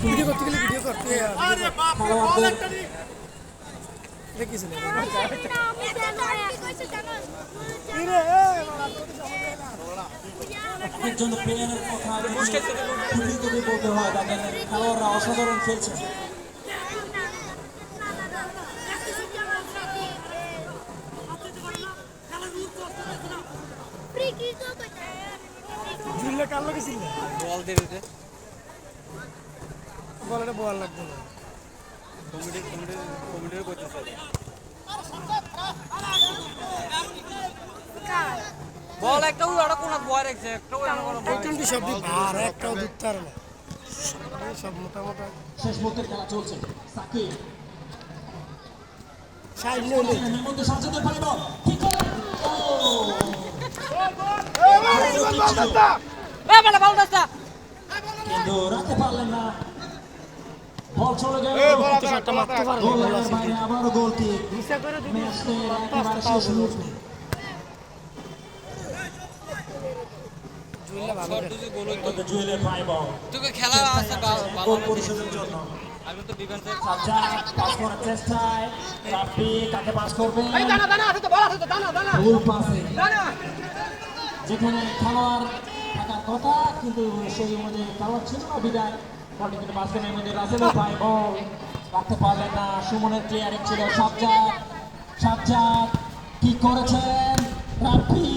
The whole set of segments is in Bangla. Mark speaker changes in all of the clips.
Speaker 1: ভিডিও করতে গেলে ভিডিও করতে
Speaker 2: আরে বাপ রে বল একটা নি
Speaker 1: দেখিস না
Speaker 3: একজন প্লেয়ারের কথা খুবই যদি বলতে হয় তাদের খেলোয়াড়রা অসাধারণ খেলছে।
Speaker 1: ঝুললে কার লোকে ছিল
Speaker 2: বল দে দে
Speaker 1: বলটা বল লাগবে না
Speaker 2: কমিটির করতেছে বল একটা ওটা কোন বয় রাখছে একটা ওই আমার
Speaker 1: একদম কি সব আর একটাও দুধতার না সব মোটামুটি
Speaker 3: শেষ মুহূর্তের খেলা চলছে। সাকিব
Speaker 1: সাইড নিয়ে
Speaker 3: এর মধ্যে সাজাতে পারিব ঠিক করে কিন্তু রাখতে পারলেন না, বল চলে গেল।
Speaker 1: একটা মারতে পারবে
Speaker 3: গোলের বাইরে আবারও গোল কিক।
Speaker 1: মিশা করে দিবি
Speaker 3: ম্যাচের একেবারে শেষ মুহূর্তে
Speaker 1: ঝুললে ভালো
Speaker 3: কিন্তু জুয়েলের পায় বল
Speaker 2: তোকে খেলা আছে
Speaker 3: গোল পরিশোধের জন্য
Speaker 2: আমি তো ডিফেন্সে
Speaker 3: সাজ্জাদ পাস করার চেষ্টায় রাব্বি কাকে পাস করবে,
Speaker 1: দানা আছে তো বল আছে তো দানা
Speaker 3: ভুল পাসে যেখানে খেলোয়াড় থাকার কথা কিন্তু সেই অনুযায়ী খেলোয়াড় ছিল না বিদায় বলটি কিন্তু মাঝখানের মধ্যে রাসেলের পায় বল রাখতে পারলেন না। সুমনের ক্লিয়ারিং ছিল, সাজ্জাদ কি করেছেন রাব্বি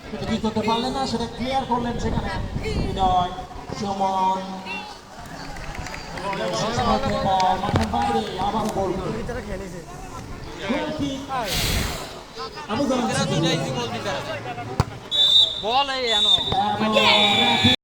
Speaker 3: কিন্তু কি করতে পারলেন না, সেটা ক্লিয়ার করলেন সেখানে বিনয় সুমন। শেষ মুহূর্তে বল মাঠের বাইরে আবারও গোল
Speaker 1: ভিতরে খেলেছে
Speaker 3: গোল কিক আমি
Speaker 2: বল এই এনো
Speaker 3: এবং